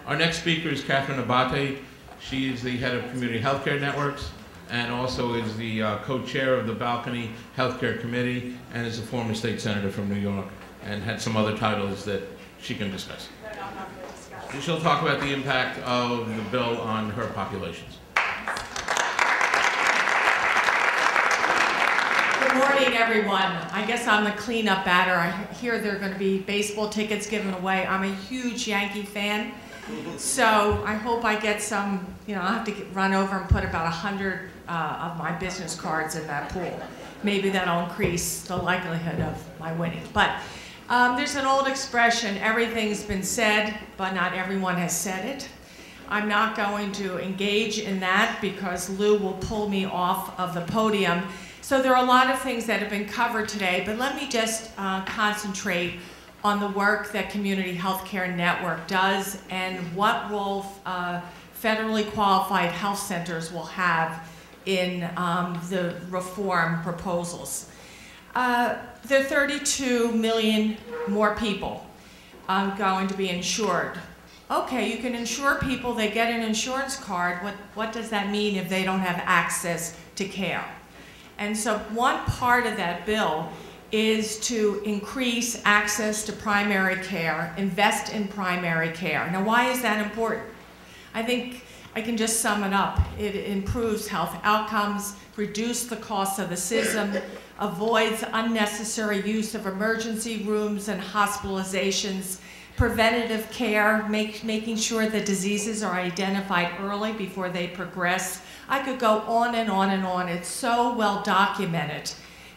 Our next speaker is Catherine Abate. She is the head of Community Healthcare Networks and also is the co-chair of the Balcony Healthcare Committee and is a former state senator from New York and had some other titles that she can discuss. She'll talk about the impact of the bill on her populations. Good morning, everyone. I guess I'm the cleanup batter. I hear there are going to be baseball tickets given away. I'm a huge Yankee fan, so I hope I get some, I'll have to run over and put about 100 of my business cards in that pool. Maybe that'll increase the likelihood of my winning. But there's an old expression, everything's been said, but not everyone has said it. I'm not going to engage in that because Lou will pull me off of the podium. So there are a lot of things that have been covered today, but let me just concentrate on the work that Community Healthcare Network does and what role federally qualified health centers will have in the reform proposals. There are 32 million more people going to be insured. Okay, you can insure people, they get an insurance card. What does that mean if they don't have access to care? And so one part of that bill is to increase access to primary care, invest in primary care. Now, why is that important? I think I can just sum it up. It improves health outcomes, reduces the cost of the system, avoids unnecessary use of emergency rooms and hospitalizations, preventative care, making sure that diseases are identified early before they progress. I could go on and on and on. It's so well documented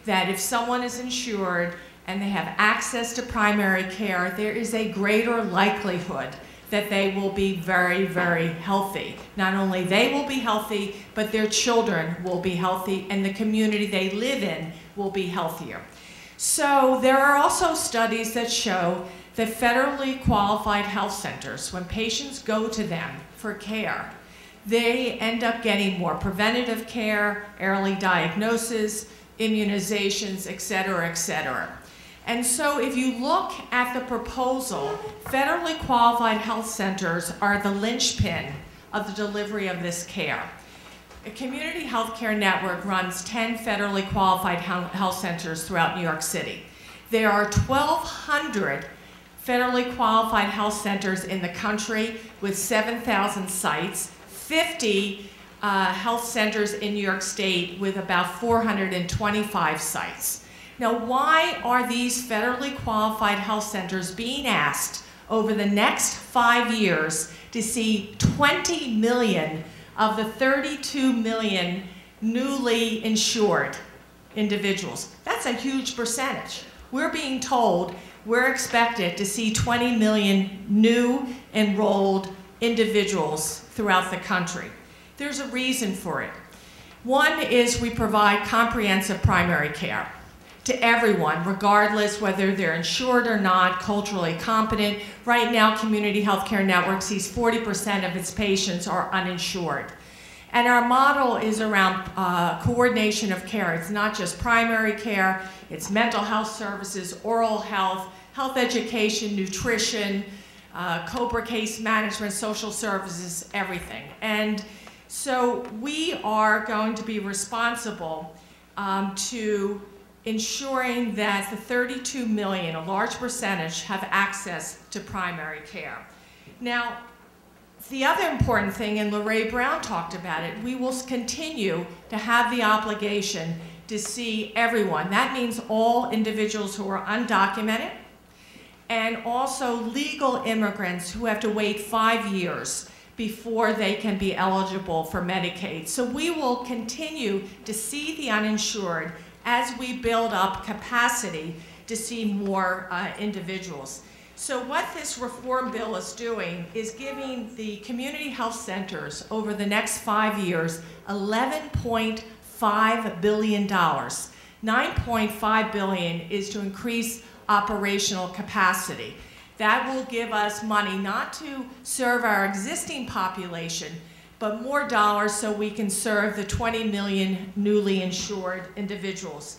that if someone is insured and they have access to primary care, there is a greater likelihood that they will be very, very healthy. Not only they will be healthy, but their children will be healthy and the community they live in will be healthier. So there are also studies that show that federally qualified health centers, when patients go to them for care, they end up getting more preventative care, early diagnosis, immunizations, et cetera, et cetera. And so if you look at the proposal, federally qualified health centers are the linchpin of the delivery of this care. A Community Healthcare Network runs 10 federally qualified health centers throughout New York City. There are 1,200 federally qualified health centers in the country with 7,000 sites, 50 health centers in New York State with about 425 sites. Now, why are these federally qualified health centers being asked over the next 5 years to see 20 million of the 32 million newly insured individuals? That's a huge percentage. We're being told we're expected to see 20 million new enrolled individuals throughout the country. There's a reason for it. One is we provide comprehensive primary care to everyone, regardless whether they're insured or not, culturally competent. Right now, Community Healthcare Network sees 40% of its patients are uninsured. And our model is around coordination of care. It's not just primary care, it's mental health services, oral health, health education, nutrition, COBRA case management, social services, everything. And so we are going to be responsible to ensuring that the 32 million, a large percentage, have access to primary care. Now, the other important thing, and Lorraine Brown talked about it, we will continue to have the obligation to see everyone. That means all individuals who are undocumented and also legal immigrants who have to wait 5 years before they can be eligible for Medicaid. So we will continue to see the uninsured as we build up capacity to see more individuals. So what this reform bill is doing is giving the community health centers over the next 5 years $11.5 billion. $9.5 billion is to increase operational capacity. That will give us money not to serve our existing population, but more dollars so we can serve the 20 million newly insured individuals.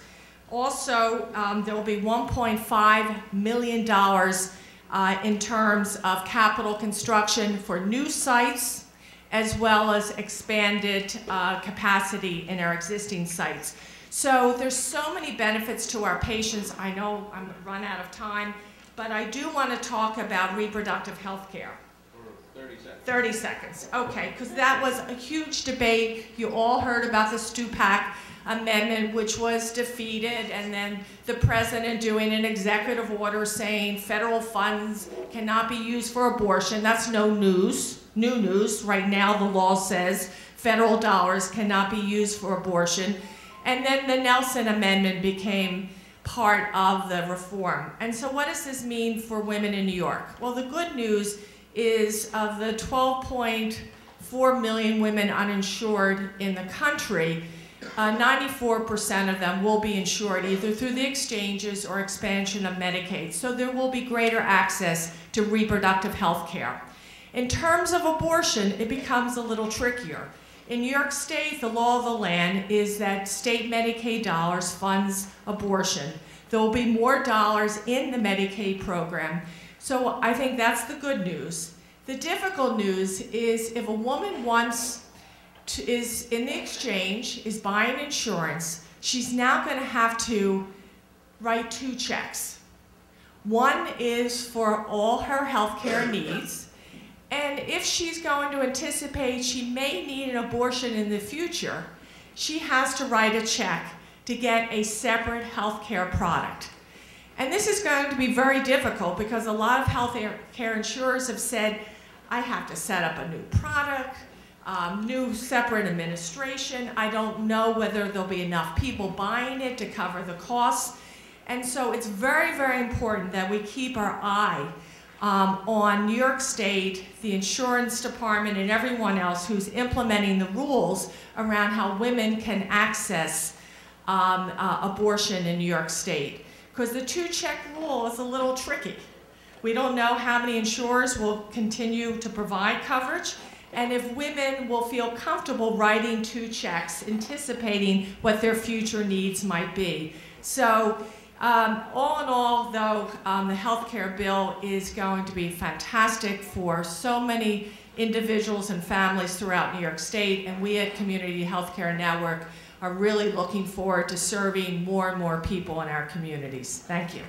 Also, there will be $1.5 million in terms of capital construction for new sites, as well as expanded capacity in our existing sites. So there's so many benefits to our patients. I know I'm run out of time, but I do want to talk about reproductive health care. 30 seconds, okay, because that was a huge debate. You all heard about the Stupak amendment, which was defeated, and then the president doing an executive order saying federal funds cannot be used for abortion. That's no news, new news. Right now the law says federal dollars cannot be used for abortion. And then the Nelson Amendment became part of the reform. And so what does this mean for women in New York? Well, the good news is of the 12.4 million women uninsured in the country, 94% of them will be insured either through the exchanges or expansion of Medicaid. So there will be greater access to reproductive health care. In terms of abortion, it becomes a little trickier. In New York State, the law of the land is that state Medicaid dollars funds abortion. There will be more dollars in the Medicaid program. So I think that's the good news. The difficult news is if a woman is in the exchange, is buying insurance, she's now going to have to write 2 checks. One is for all her health care needs, and if she's going to anticipate she may need an abortion in the future, she has to write a check to get a separate health care product. And this is going to be very difficult because a lot of health care insurers have said, I have to set up a new product, new separate administration. I don't know whether there'll be enough people buying it to cover the costs. And so it's very, very important that we keep our eye on New York State, the insurance department, and everyone else who's implementing the rules around how women can access abortion in New York State. Because the 2-check rule is a little tricky. We don't know how many insurers will continue to provide coverage, and if women will feel comfortable writing 2 checks, anticipating what their future needs might be. So all in all, though, the health care bill is going to be fantastic for so many individuals and families throughout New York State, and we at Community Healthcare Network are really looking forward to serving more and more people in our communities. Thank you.